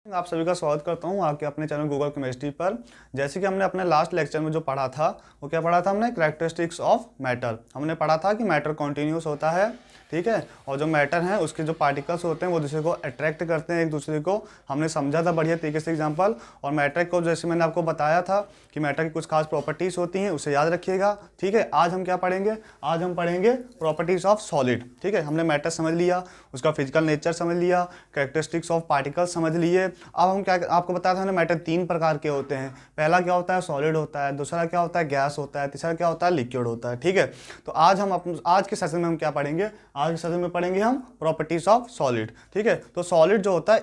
आप सभी का स्वागत करता हूं आपके अपने चैनल गूगल केमिस्ट्री पर। जैसे कि हमने अपने लास्ट लेक्चर में जो पढ़ा था वो क्या पढ़ा था हमने, कैरेक्टरिस्टिक्स ऑफ मैटर। हमने पढ़ा था कि मैटर कॉन्टिन्यूस होता है, ठीक है, और जो मैटर है उसके जो पार्टिकल्स होते हैं वो दूसरे को अट्रैक्ट करते हैं एक दूसरे को। हमने समझा था बढ़िया तरीके से एग्जाम्पल। और मैटर को जैसे मैंने आपको बताया था कि मैटर की कुछ खास प्रॉपर्टीज़ होती हैं, उसे याद रखिएगा, ठीक है। आज हम क्या पढ़ेंगे, आज हम पढ़ेंगे प्रॉपर्टीज़ ऑफ सॉलिड, ठीक है। हमने मैटर समझ लिया, उसका फिजिकल नेचर समझ लिया, कैरेक्टरिस्टिक्स ऑफ पार्टिकल्स समझ लिए। अब हम क्या आपको बताया था हमने, मैटर तीन प्रकार के होते हैं। पहला क्या होता है, सॉलिड होता है, दूसरा क्या होता है, गैस होता है, तीसरा क्या होता है, लिक्विड होता है, ठीक है। तो आज के सेशन में हम क्या पढ़ेंगे, आज के सेशन में पढ़ेंगे हम प्रॉपर्टीज ऑफ सॉलिड, ठीक है। तो सॉलिड जो होता है,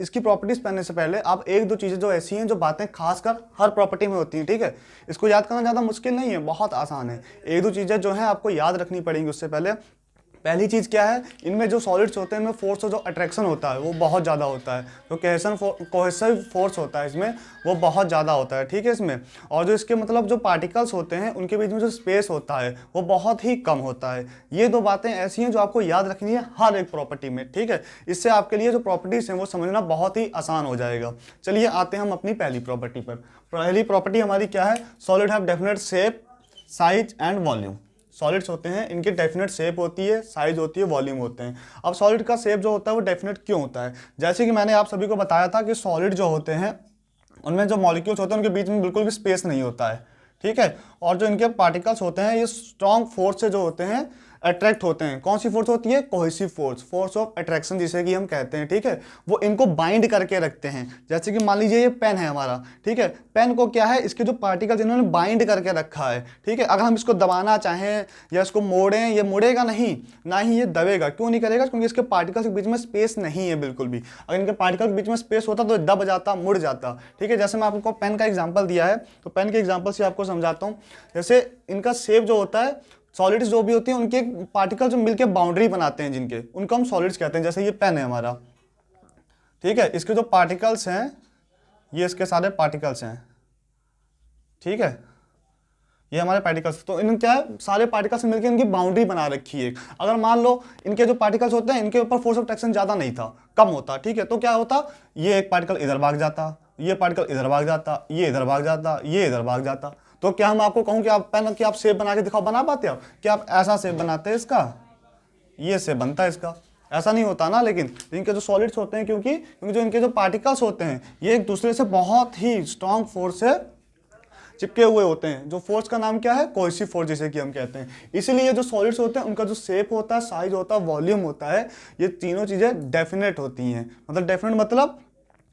इसकी प्रॉपर्टीज पढ़ने से पहले आप एक दो चीजें जो ऐसी हैं जो बातें खासकर हर प्रॉपर्टी में होती हैं, ठीक है। इसको याद करना ज़्यादा मुश्किल नहीं है, बहुत आसान है। एक दो चीज़ें जो है आपको याद रखनी पड़ेंगी उससे पहले। पहली चीज़ क्या है, इनमें जो सॉलिड्स होते हैं इनमें फोर्स और जो अट्रैक्शन होता है वो बहुत ज़्यादा होता है। जो कोहेसिव फोर्स होता है इसमें वो बहुत ज़्यादा होता है, ठीक है इसमें। और जो इसके मतलब जो पार्टिकल्स होते हैं उनके बीच में जो स्पेस होता है वो बहुत ही कम होता है। ये दो बातें ऐसी हैं जो आपको याद रखनी है हर एक प्रॉपर्टी में, ठीक है। इससे आपके लिए जो प्रॉपर्टीज़ हैं वो समझना बहुत ही आसान हो जाएगा। चलिए आते हैं हम अपनी पहली प्रॉपर्टी पर। पहली प्रॉपर्टी हमारी क्या है, solid have definite shape, size and volume. Solids होते हैं, इनकी डेफिनेट शेप होती है, साइज होती है, वॉल्यूम होते हैं। अब सॉलिड का शेप जो होता है वो डेफिनेट क्यों होता है, जैसे कि मैंने आप सभी को बताया था कि सॉलिड जो होते हैं उनमें जो मॉलिक्यूल्स होते हैं उनके बीच में बिल्कुल भी स्पेस नहीं होता है, ठीक है। और जो इनके पार्टिकल्स होते हैं ये स्ट्रॉन्ग फोर्स से जो होते हैं अट्रैक्ट होते हैं। कौन सी फोर्स होती है, cohesive force, force of attraction जिसे कि हम कहते हैं, ठीक है। वो इनको बाइंड करके रखते हैं। जैसे कि मान लीजिए ये पेन है हमारा, ठीक है। पेन को क्या है, इसके जो पार्टिकल्स इन्होंने बाइंड करके रखा है, ठीक है। अगर हम इसको दबाना चाहें या इसको मोड़ें, ये मुड़ेगा नहीं, ना ही ये दबेगा। क्यों नहीं करेगा, क्योंकि इसके पार्टिकल्स के बीच में स्पेस नहीं है बिल्कुल भी। अगर इनके पार्टिकल्स के बीच में स्पेस होता तो दब जाता, मुड़ जाता, ठीक है। जैसे मैं आपको पेन का एग्जाम्पल दिया है तो पेन के एग्जाम्पल से आपको समझाता हूँ। जैसे इनका शेप जो होता है, सॉलिड्स जो भी होती हैं उनके पार्टिकल्स जो मिलकर बाउंड्री बनाते हैं जिनके, उनको हम सॉलिड्स कहते हैं। जैसे ये पेन है हमारा, ठीक है, इसके जो पार्टिकल्स हैं ये इसके सारे पार्टिकल्स हैं, ठीक है, ये हमारे पार्टिकल्स। तो इन क्या है, सारे पार्टिकल्स मिलकर इनकी बाउंड्री बना रखी है। अगर मान लो इनके जो पार्टिकल्स होते हैं इनके ऊपर फोर्स ऑफ अट्रैक्शन ज़्यादा नहीं था, कम होता, ठीक है, तो क्या होता, ये एक पार्टिकल इधर भाग जाता, ये पार्टिकल इधर भाग जाता, ये इधर भाग जाता, ये इधर भाग जाता। तो क्या हम आपको कहूँ कि आप पेन की आप शेप बना के दिखाओ, बना पाते आप, क्या आप ऐसा शेप बनाते हैं इसका, ये शेप बनता है इसका, ऐसा नहीं होता ना। लेकिन इनके जो सॉलिड्स होते हैं, क्योंकि जो इनके जो पार्टिकल्स होते हैं ये एक दूसरे से बहुत ही स्ट्रॉन्ग फोर्स से चिपके हुए होते हैं। जो फोर्स का नाम क्या है, कोहेसिव फोर्स जिसे कि हम कहते हैं। इसीलिए जो सॉलिड्स होते हैं उनका जो शेप होता है, साइज होता है, वॉल्यूम होता है, ये तीनों चीज़ें डेफिनेट होती हैं। मतलब डेफिनेट मतलब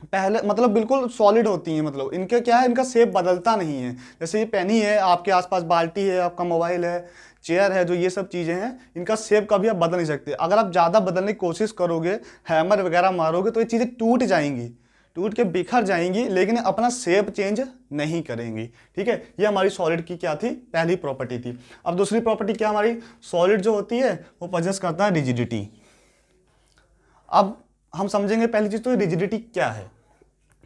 पहले मतलब बिल्कुल सॉलिड होती हैं। मतलब इनके क्या है, इनका शेप बदलता नहीं है। जैसे ये पेन ही है, आपके आसपास बाल्टी है, आपका मोबाइल है, चेयर है, जो ये सब चीज़ें हैं इनका शेप कभी आप बदल नहीं सकते। अगर आप ज़्यादा बदलने की कोशिश करोगे, हैमर वगैरह मारोगे तो ये चीज़ें टूट जाएंगी, टूट के बिखर जाएंगी, लेकिन अपना शेप चेंज नहीं करेंगी, ठीक है। ये हमारी सॉलिड की क्या थी, पहली प्रॉपर्टी थी। अब दूसरी प्रॉपर्टी क्या हमारी, सॉलिड जो होती है वो पजेस करता है रिजिडिटी। अब हम समझेंगे पहली चीज़ तो रिजिडिटी क्या है।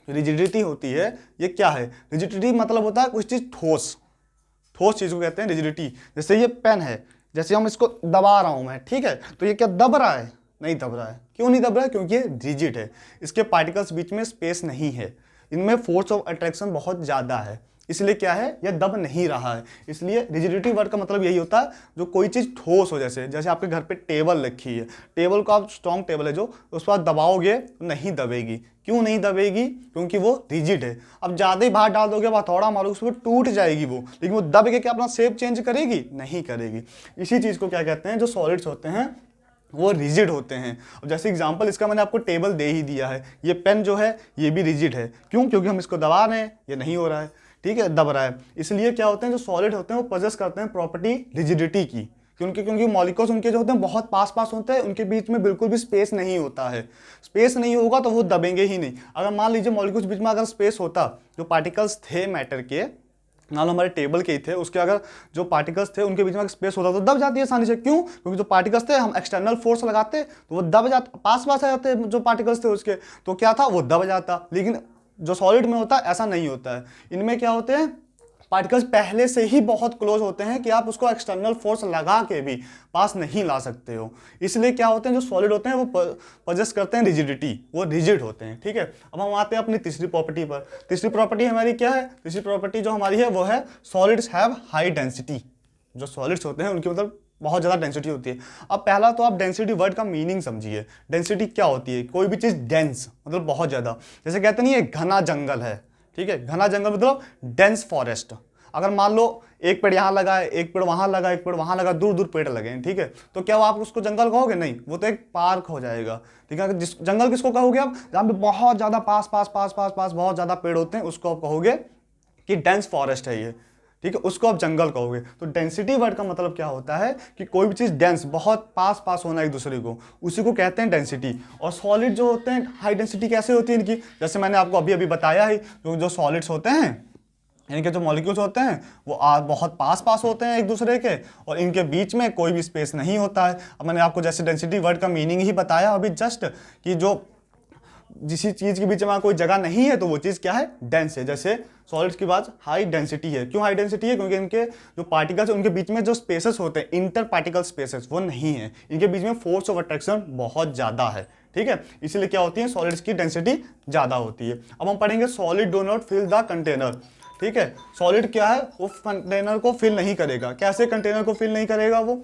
रिजिडिटी होती है, ये क्या है, रिजिडिटी मतलब होता है कुछ चीज़ ठोस, ठोस चीज़ को कहते हैं रिजिडिटी। जैसे ये पेन है, जैसे हम इसको दबा रहा हूँ मैं, ठीक है, तो ये क्या दब रहा है, नहीं दब रहा है। क्यों नहीं दब रहा है, क्योंकि ये रिजिड है, इसके पार्टिकल्स बीच में स्पेस नहीं है, इनमें फोर्स ऑफ अट्रैक्शन बहुत ज़्यादा है, इसलिए क्या है, यह दब नहीं रहा है। इसलिए रिजिडिटी वर्ड का मतलब यही होता है जो कोई चीज़ ठोस हो। जैसे जैसे आपके घर पे टेबल रखी है, टेबल को आप स्ट्रॉन्ग टेबल है जो, उस पर दबाओगे तो नहीं दबेगी। क्यों नहीं दबेगी, क्योंकि वो रिजिड है। अब ज़्यादा ही भार डाल दोगे, हथौड़ा मारोगे, उस पर टूट जाएगी वो, लेकिन वो दब के क्या अपना शेप चेंज करेगी, नहीं करेगी। इसी चीज़ को क्या कहते हैं, जो सॉलिड्स होते हैं वो रिजिड होते हैं। और जैसे एग्जांपल इसका मैंने आपको टेबल दे ही दिया है, ये पेन जो है ये भी रिजिड है। क्यों, क्योंकि हम इसको दबा रहे हैं, ये नहीं हो रहा है, ठीक है, दब रहा है। इसलिए क्या होते हैं, जो सॉलिड होते हैं वो पोजेस करते हैं प्रॉपर्टी रिजिडिटी की, क्योंकि मॉलिक्यूल्स उनके जो होते हैं बहुत पास पास होते हैं, उनके बीच में बिल्कुल भी स्पेस नहीं होता है। स्पेस नहीं होगा तो वो दबेंगे ही नहीं। अगर मान लीजिए मॉलिक्यूल्स बीच में अगर स्पेस होता, जो पार्टिकल्स थे मैटर के, मान लो हमारे टेबल के ही थे, उसके अगर जो पार्टिकल्स थे उनके बीच में स्पेस होता तो दब जाती है आसानी से। क्यों, क्योंकि जो पार्टिकल्स थे हम एक्सटर्नल फोर्स लगाते तो वो दब जाते, पास पास आ जाते जो पार्टिकल्स थे उसके, तो क्या था, वो दब जाता। लेकिन जो सॉलिड में होता है ऐसा नहीं होता है। इनमें क्या होते हैं, पार्टिकल्स पहले से ही बहुत क्लोज होते हैं कि आप उसको एक्सटर्नल फोर्स लगा के भी पास नहीं ला सकते हो। इसलिए क्या होते हैं, जो सॉलिड होते हैं वो पजेस करते हैं रिजिडिटी, वो रिजिड होते हैं। ठीक है, अब हम आते हैं अपनी तीसरी प्रॉपर्टी पर। तीसरी प्रॉपर्टी हमारी क्या है? तीसरी प्रॉपर्टी जो हमारी है वो है सॉलिड्स हैव हाई डेंसिटी। जो सॉलिड्स होते हैं उनकी मतलब बहुत ज़्यादा डेंसिटी होती है। अब पहला तो आप डेंसिटी वर्ड का मीनिंग समझिए। डेंसिटी क्या होती है? कोई भी चीज़ डेंस मतलब बहुत ज़्यादा, जैसे कहते नहीं है घना जंगल है, ठीक है, घना जंगल मतलब डेंस फॉरेस्ट। अगर मान लो एक पेड़ यहाँ लगा है, एक पेड़ वहाँ लगा, एक पेड़ वहाँ लगा, दूर दूर पेड़ लगे हैं, ठीक है, तो क्या आप उसको जंगल कहोगे? नहीं, वो तो एक पार्क हो जाएगा। ठीक है, जिस जंगल किसको कहोगे आप? जहाँ पे बहुत ज़्यादा पास पास पास पास पास बहुत ज़्यादा पेड़ होते हैं, उसको आप कहोगे कि डेंस फॉरेस्ट है ये। ठीक है, उसको आप जंगल कहोगे। तो डेंसिटी वर्ड का मतलब क्या होता है कि कोई भी चीज़ डेंस, बहुत पास पास होना एक दूसरे को, उसी को कहते हैं डेंसिटी। और सॉलिड जो होते हैं हाई डेंसिटी कैसे होती है इनकी? जैसे मैंने आपको अभी अभी बताया ही, जो सॉलिड्स होते हैं, इनके जो मॉलिक्यूल्स होते हैं वो बहुत पास पास होते हैं एक दूसरे के, और इनके बीच में कोई भी स्पेस नहीं होता है। अब मैंने आपको जैसे डेंसिटी वर्ड का मीनिंग ही बताया अभी जस्ट, कि जो जिस चीज़ के बीच में कोई जगह नहीं है तो वो चीज़ क्या है? डेंस है। जैसे सॉलिड्स की बात हाई डेंसिटी है। क्यों हाई डेंसिटी है? क्योंकि इनके जो पार्टिकल्स हैं उनके बीच में जो स्पेसेस होते हैं, इंटर पार्टिकल स्पेसेस, वो नहीं है। इनके बीच में फोर्स ऑफ अट्रैक्शन बहुत ज़्यादा है। ठीक है, इसलिए क्या होती है? सॉलिड्स की डेंसिटी ज़्यादा होती है। अब हम पढ़ेंगे solid do not fill the container. ठीक है, सॉलिड क्या है? वो कंटेनर को फिल नहीं करेगा। कैसे कंटेनर को फिल नहीं करेगा वो?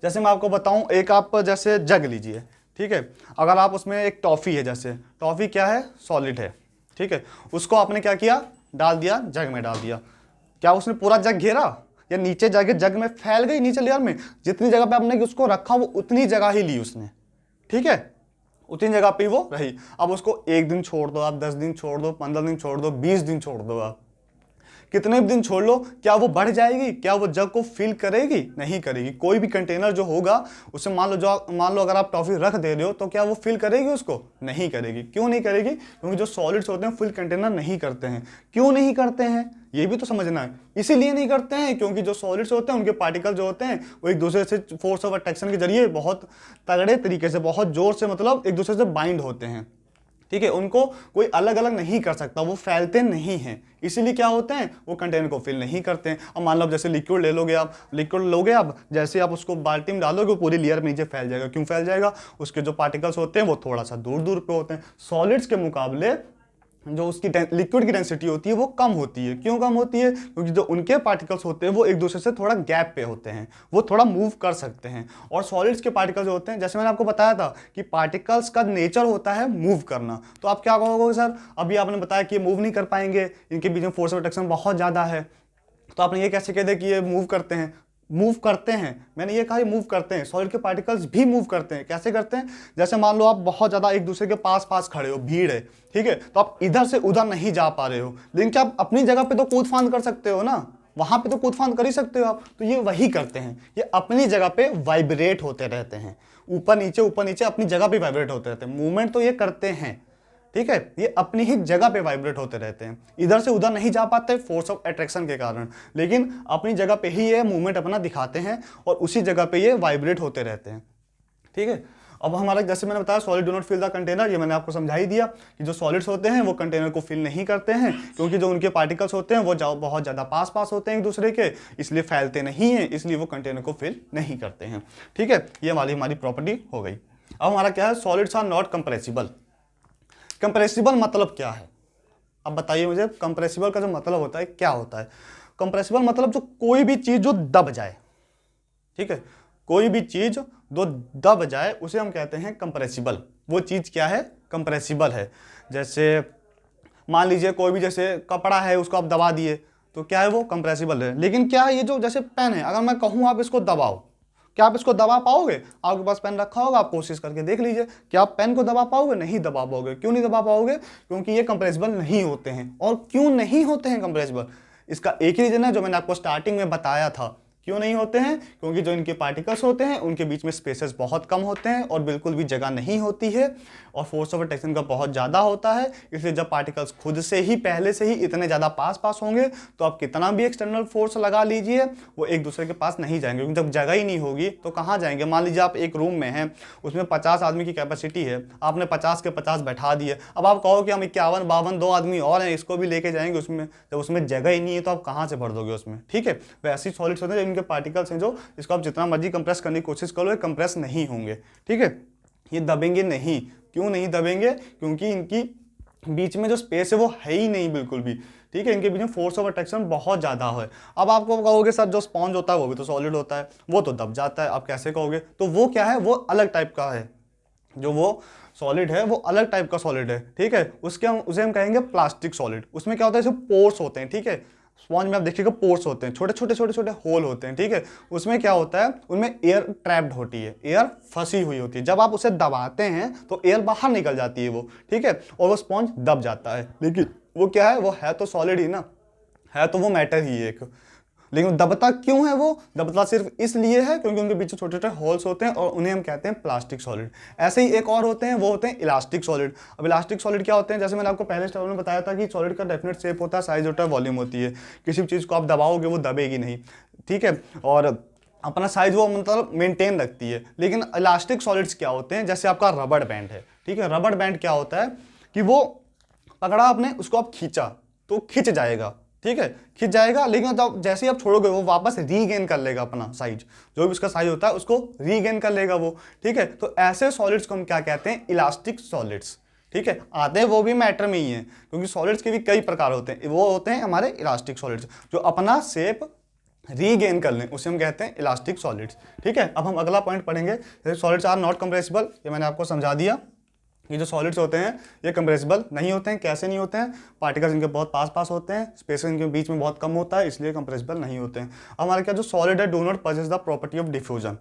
जैसे मैं आपको बताऊं, एक आप जैसे जग लीजिए, ठीक है, अगर आप उसमें एक टॉफ़ी है, जैसे टॉफ़ी क्या है? सॉलिड है। ठीक है, उसको आपने क्या किया? डाल दिया जग में, डाल दिया। क्या उसने पूरा जग घेरा? या नीचे जाके जग में फैल गई? नीचे लेयर में जितनी जगह पे आपने उसको रखा वो उतनी जगह ही ली उसने। ठीक है, उतनी जगह पे वो रही। अब उसको 1 दिन छोड़ दो आप, 10 दिन छोड़ दो, 15 दिन छोड़ दो, 20 दिन छोड़ दो आप, कितने भी दिन छोड़ लो, क्या वो बढ़ जाएगी? क्या वो जग को फिल करेगी? नहीं करेगी। कोई भी कंटेनर जो होगा उससे मान लो अगर आप टॉफी रख दे रहे हो तो क्या वो फिल करेगी उसको? नहीं करेगी। क्यों नहीं करेगी? क्योंकि जो सॉलिड्स होते हैं फिल कंटेनर नहीं करते हैं। क्यों नहीं करते हैं ये भी तो समझना है। इसीलिए नहीं करते हैं क्योंकि जो सॉलिड्स होते हैं उनके पार्टिकल जो होते हैं वो एक दूसरे से फोर्स ऑफ अट्रैक्शन के जरिए बहुत तगड़े तरीके से, बहुत जोर से, मतलब एक दूसरे से बाइंड होते हैं। ठीक है, उनको कोई अलग अलग नहीं कर सकता, वो फैलते नहीं हैं। इसीलिए क्या होते हैं? वो कंटेनर को फिल नहीं करते हैं। अब मान लो जैसे लिक्विड ले लोगे आप, लिक्विड लोगे आप, जैसे आप उसको बाल्टी में डालोगे वो पूरी लेयर में नीचे फैल जाएगा। क्यों फैल जाएगा? उसके जो पार्टिकल्स होते हैं वो थोड़ा सा दूर दूर पे होते हैं। सॉलिड्स के मुकाबले जो उसकी लिक्विड की डेंसिटी होती है वो कम होती है। क्यों कम होती है? क्योंकि जो उनके पार्टिकल्स होते हैं वो एक दूसरे से थोड़ा गैप पे होते हैं, वो थोड़ा मूव कर सकते हैं। और सॉलिड्स के पार्टिकल्स होते हैं, जैसे मैंने आपको बताया था कि पार्टिकल्स का नेचर होता है मूव करना। तो आप क्या कहोगे सर, अभी आपने बताया कि ये मूव नहीं कर पाएंगे, इनके बीच में फोर्स ऑफ अट्रैक्शन बहुत ज़्यादा है, तो आपने ये कैसे कह दिया कि ये मूव करते हैं? मूव करते हैं, मैंने ये कहा मूव करते हैं। सॉलिड के पार्टिकल्स भी मूव करते हैं। कैसे करते हैं? जैसे मान लो आप बहुत ज़्यादा एक दूसरे के पास पास खड़े हो, भीड़ है, ठीक है, तो आप इधर से उधर नहीं जा पा रहे हो, लेकिन क्या आप अपनी जगह पे तो कूद फांद कर सकते हो ना? वहाँ पे तो कूद फांद कर ही सकते हो आप। तो ये वही करते हैं, ये अपनी जगह पे वाइब्रेट होते रहते हैं, ऊपर नीचे अपनी जगह पे वाइब्रेट होते रहते हैं। मूवमेंट तो ये करते हैं, ठीक है, ये अपनी ही जगह पे वाइब्रेट होते रहते हैं, इधर से उधर नहीं जा पाते फोर्स ऑफ अट्रैक्शन के कारण, लेकिन अपनी जगह पे ही ये मूवमेंट अपना दिखाते हैं और उसी जगह पे ये वाइब्रेट होते रहते हैं। ठीक है, अब हमारा जैसे मैंने बताया solid do not fill the container, ये मैंने आपको समझा ही दिया कि जो सॉलिड्स होते हैं वो कंटेनर को फिल नहीं करते हैं, क्योंकि जो उनके पार्टिकल्स होते हैं वो बहुत ज़्यादा पास पास होते हैं एक दूसरे के, इसलिए फैलते नहीं हैं, इसलिए वो कंटेनर को फिल नहीं करते हैं। ठीक है, ये वाली हमारी प्रॉपर्टी हो गई। अब हमारा क्या है? Solids are not compressible. Compressible मतलब क्या है? अब बताइए मुझे, कंप्रेसिबल का जो मतलब होता है क्या होता है? कंप्रेसिबल मतलब जो कोई भी चीज जो दब जाए, ठीक है, कोई भी चीज जो दब जाए उसे हम कहते हैं कंप्रेसिबल। वो चीज क्या है? कंप्रेसिबल है। जैसे मान लीजिए कोई भी जैसे कपड़ा है उसको आप दबा दिए तो क्या है? वो कंप्रेसिबल है। लेकिन क्या है, ये जो जैसे पेन है, अगर मैं कहूँ आप इसको दबाओ, क्या आप इसको दबा पाओगे? आपके पास पेन रखा होगा, आप कोशिश करके देख लीजिए, क्या आप पेन को दबा पाओगे? नहीं दबा पाओगे। क्यों नहीं दबा पाओगे? क्योंकि ये कंप्रेसिबल नहीं होते हैं। और क्यों नहीं होते हैं कंप्रेसिबल? इसका एक ही रीजन है जो मैंने आपको स्टार्टिंग में बताया था क्यों नहीं होते हैं? क्योंकि जो इनके पार्टिकल्स होते हैं उनके बीच में स्पेसेस बहुत कम होते हैं और बिल्कुल भी जगह नहीं होती है और फोर्स ऑफ अट्रैक्शन का बहुत ज़्यादा होता है। इसलिए जब पार्टिकल्स खुद से ही पहले से ही इतने ज़्यादा पास पास होंगे तो आप कितना भी एक्सटर्नल फोर्स लगा लीजिए वो एक दूसरे के पास नहीं जाएंगे, क्योंकि जब जगह ही नहीं होगी तो कहाँ जाएंगे। मान लीजिए आप एक रूम में हैं, उसमें 50 आदमी की कैपेसिटी है, आपने 50 के 50 बैठा दिए। अब आप कहो कि हम 51 52 2 आदमी और हैं इसको भी लेके जाएंगे उसमें, जब उसमें जगह ही नहीं है तो आप कहाँ से भर दोगे उसमें, ठीक है। वैसे ही सॉलिड्स होते हैं इनके पार्टिकल्स हैं जो इसको आप जितना मर्जी कंप्रेस करने की कोशिश करो ये कंप्रेस नहीं होंगे, ठीक है। ये दबेंगे नहीं। क्यों नहीं दबेंगे? क्योंकि इनकी बीच में जो स्पेस है वो है ही नहीं बिल्कुल भी, ठीक है। इनके बीच में फोर्स ऑफ अट्रैक्शन बहुत ज़्यादा है। अब आपको कहोगे सर जो स्पॉन्ज होता है वो भी तो सॉलिड होता है, वो तो दब जाता है, आप कैसे कहोगे? तो वो क्या है, वो अलग टाइप का है। जो वो सॉलिड है वो अलग टाइप का सॉलिड है, ठीक है। उसे हम कहेंगे प्लास्टिक सॉलिड। उसमें क्या होता है, जैसे पोर्स होते हैं, ठीक है। स्पॉन्ज में आप देखिएगा पोर्स होते हैं, छोटे छोटे छोटे छोटे होल होते हैं, ठीक है। उसमें क्या होता है, उनमें एयर ट्रैप्ड होती है, एयर फंसी हुई होती है। जब आप उसे दबाते हैं तो एयर बाहर निकल जाती है वो, ठीक है, और वो स्पॉन्ज दब जाता है। लेकिन वो क्या है, वो है तो सॉलिड ही ना, है तो वो मैटर ही एक। लेकिन दबता क्यों है? वो दबता सिर्फ इसलिए है क्योंकि उनके पीछे छोटे छोटे होल्स होते हैं और उन्हें हम कहते हैं प्लास्टिक सॉलिड। ऐसे ही एक और होते हैं, वो होते हैं इलास्टिक सॉलिड। अब इलास्टिक सॉलिड क्या होते हैं, जैसे मैंने आपको पहले स्टेप में बताया था कि सॉलिड का डेफिनेट शेप होता है, साइज होता है, वॉल्यूम होती है। किसी भी चीज़ को आप दबाओगे वो दबेगी नहीं, ठीक है, और अपना साइज वो मतलब मेंटेन रखती है। लेकिन इलास्टिक सॉलिड्स क्या होते हैं, जैसे आपका रबड़ बैंड है, ठीक है। रबड़ बैंड क्या होता है कि वो पकड़ा आपने, उसको आप खींचा तो खिंच जाएगा, ठीक है, खिंच जाएगा। लेकिन जब जैसे ही आप छोड़ोगे वो वापस रीगेन कर लेगा अपना साइज, जो भी उसका साइज होता है उसको रीगेन कर लेगा वो, ठीक है। तो ऐसे सॉलिड्स को हम क्या कहते हैं, इलास्टिक सॉलिड्स, ठीक है। आते हैं वो भी मैटर में ही है, क्योंकि सॉलिड्स के भी कई प्रकार होते हैं। वो होते हैं हमारे इलास्टिक सॉलिड्स जो अपना शेप रीगेन कर लें, उसे हम कहते हैं इलास्टिक सॉलिड्स, ठीक है। अब हम अगला पॉइंट पढ़ेंगे, सॉलिड्स आर नॉट कंप्रेसिबल। ये मैंने आपको समझा दिया। ये जो सॉलिड्स होते हैं ये कंप्रेसिबल नहीं होते हैं। कैसे नहीं होते हैं? पार्टिकल्स इनके बहुत पास पास होते हैं, स्पेस इनके बीच में बहुत कम होता है, इसलिए कंप्रेसिबल नहीं होते हैं। अब हमारे क्या जो सॉलिड है do not possess the property of diffusion.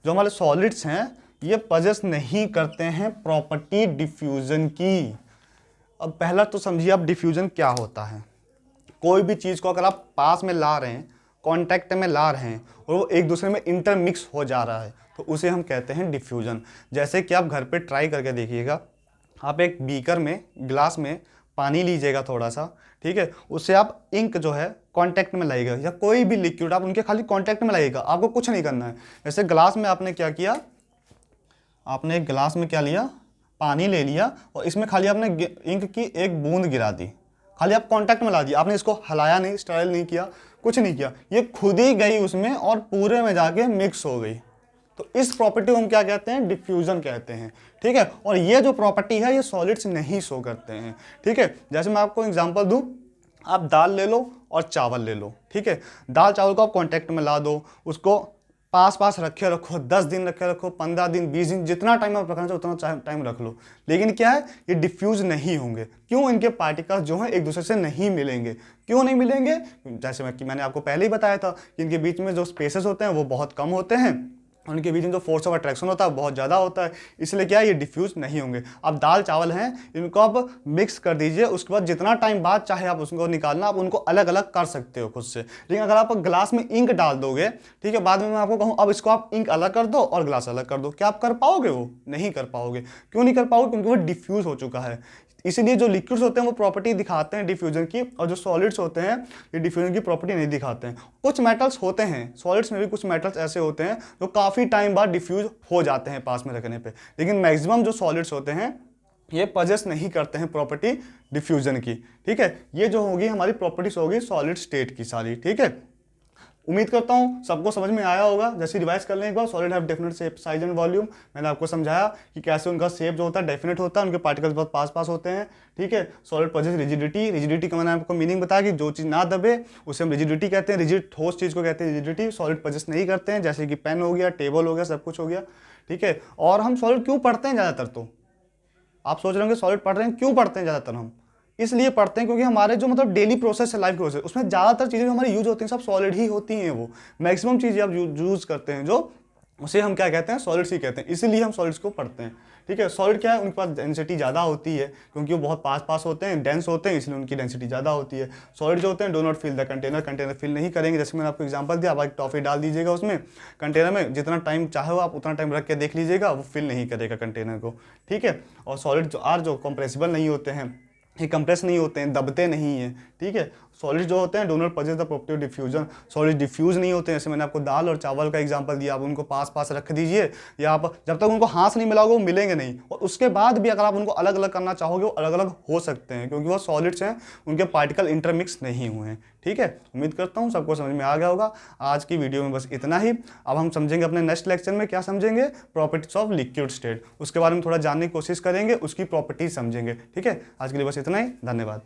जो हमारे सॉलिड्स हैं ये पजेस नहीं करते हैं प्रॉपर्टी डिफ्यूजन की। अब पहला तो समझिए आप डिफ्यूजन क्या होता है। कोई भी चीज़ को अगर आप पास में ला रहे हैं, कॉन्टैक्ट में ला रहे हैं और वो एक दूसरे में इंटरमिक्स हो जा रहा है तो उसे हम कहते हैं डिफ्यूजन। जैसे कि आप घर पे ट्राई करके देखिएगा, आप एक बीकर में, ग्लास में पानी लीजिएगा थोड़ा सा, ठीक है, उससे आप इंक जो है कांटेक्ट में लाइएगा या कोई भी लिक्विड आप उनके खाली कांटेक्ट में लाइएगा, आपको कुछ नहीं करना है। जैसे ग्लास में आपने क्या किया, आपने एक ग्लास में क्या लिया, पानी ले लिया और इसमें खाली आपने इंक की एक बूंद गिरा दी, खाली आप कांटेक्ट में ला दिया, आपने इसको हिलाया नहीं, स्टाइल नहीं किया, कुछ नहीं किया, ये खुद ही गई उसमें और पूरे में जाके मिक्स हो गई। तो इस प्रॉपर्टी को हम क्या कहते हैं, डिफ्यूजन कहते हैं, ठीक है। और ये जो प्रॉपर्टी है ये सॉलिड्स नहीं शो करते हैं, ठीक है। जैसे मैं आपको एग्जांपल दूं, आप दाल ले लो और चावल ले लो, ठीक है। दाल चावल को आप कांटेक्ट में ला दो, उसको पास पास रखे रखो, 10 दिन रखे रखो, 15 दिन, 20 दिन, जितना टाइम आप रखना चाहो उतना टाइम रख लो। लेकिन क्या है, ये डिफ्यूज नहीं होंगे। क्यों? इनके पार्टिकल्स जो हैं एक दूसरे से नहीं मिलेंगे। क्यों नहीं मिलेंगे? जैसे मैंने आपको पहले ही बताया था कि इनके बीच में जो स्पेसेस होते हैं वो बहुत कम होते हैं, उनके बीच में जो फोर्स ऑफ अट्रैक्शन होता है बहुत ज़्यादा होता है, इसलिए क्या है ये डिफ्यूज नहीं होंगे। अब दाल चावल हैं, इनको आप मिक्स कर दीजिए, उसके बाद जितना टाइम बाद चाहे आप उसको निकालना, आप उनको अलग अलग कर सकते हो खुद से। लेकिन अगर आप ग्लास में इंक डाल दोगे, ठीक है, बाद में मैं आपको कहूँ अब इसको आप इंक अलग कर दो और ग्लास अलग कर दो, क्या आप कर पाओगे? वो नहीं कर पाओगे। क्यों नहीं कर पाओगे? क्योंकि वो डिफ्यूज हो चुका है। इसीलिए जो लिक्विड्स होते हैं वो प्रॉपर्टी दिखाते हैं डिफ्यूजन की, और जो सॉलिड्स होते हैं ये डिफ्यूजन की प्रॉपर्टी नहीं दिखाते हैं। कुछ मेटल्स होते हैं, सॉलिड्स में भी कुछ मेटल्स ऐसे होते हैं जो काफ़ी टाइम बाद डिफ्यूज हो जाते हैं पास में रखने पे, लेकिन मैक्सिमम जो सॉलिड्स होते हैं ये पजेस नहीं करते हैं प्रॉपर्टी डिफ्यूजन की, ठीक है। ये जो होगी हमारी प्रॉपर्टीज होगी सॉलिड स्टेट की सारी, ठीक है। उम्मीद करता हूँ सबको समझ में आया होगा। जैसे रिवाइज कर लें एक बार, solid have definite shape, size and volume. मैंने आपको समझाया कि कैसे उनका शेप जो होता है डेफिनेट होता है, उनके पार्टिकल्स बहुत पास पास होते हैं, ठीक है। सॉलिड पजेस रिजिडिटी, रिजिडिटी का मैंने आपको मीनिंग बताया कि जो चीज़ ना दबे उसे हम रिजिडिटी कहते हैं, रिजिड ठोस चीज़ को कहते हैं रिजिडिटी। सॉलिड पजेस नहीं करते हैं, जैसे कि पेन हो गया, टेबल हो गया, सब कुछ हो गया, ठीक है। और हम सॉलिड क्यों पढ़ते हैं ज़्यादातर? तो आप सोच रहे होंगे सॉलिड पढ़ रहे हैं, क्यों पढ़ते हैं ज़्यादातर? हम इसलिए पढ़ते हैं क्योंकि हमारे जो मतलब डेली प्रोसेस है, लाइफ के प्रोसेस, उसमें ज़्यादातर चीज़ें जो हमारी यूज होती हैं सब सॉलिड ही होती हैं। वो मैक्सिमम चीज़ें आप यूज करते हैं जो उसे हम क्या कहते हैं, सॉलिड्स ही कहते हैं, इसीलिए हम सॉलिड्स को पढ़ते हैं, ठीक है। सॉलिड क्या है, उनके पास डेंसिटी ज़्यादा होती है क्योंकि वो बहुत पास पास होते हैं, डेंस होते हैं, इसलिए उनकी डेंसिटी ज़्यादा होती है। सॉलिड जो होते हैं do not fill the container, container fill नहीं करेंगे। जैसे मैंने आपको एग्जांपल दिया, आप एक टॉफ़ी डाल दीजिएगा उसमें कंटेनर में, जितना टाइम चाहे हो आप उतना टाइम रख के देख लीजिएगा, वो फिल नहीं करेगा कंटेनर को, ठीक है। और सॉलिड जो आर जो कंप्रेसिबल नहीं होते हैं, ये कंप्रेस नहीं होते हैं, दबते नहीं हैं, ठीक है। सॉलिड जो होते हैं do not possess the property of diffusion, solid diffuse नहीं होते हैं। जैसे मैंने आपको दाल और चावल का एग्जांपल दिया, आप उनको पास पास रख दीजिए, या आप जब तक उनको हाथ नहीं मिलाओगे वो मिलेंगे नहीं, और उसके बाद भी अगर आप उनको अलग अलग करना चाहोगे वो अलग अलग हो सकते हैं क्योंकि वो सॉलिड्स हैं, उनके पार्टिकल इंटरमिक्स नहीं हुए हैं, ठीक है। उम्मीद करता हूँ सबको समझ में आ गया होगा। आज की वीडियो में बस इतना ही। अब हम समझेंगे अपने नेक्स्ट लेक्चर में, क्या समझेंगे, प्रॉपर्टीज ऑफ लिक्विड स्टेट, उसके बारे में थोड़ा जानने की कोशिश करेंगे, उसकी प्रॉपर्टीज समझेंगे, ठीक है। आज के लिए बस इतना ही, धन्यवाद।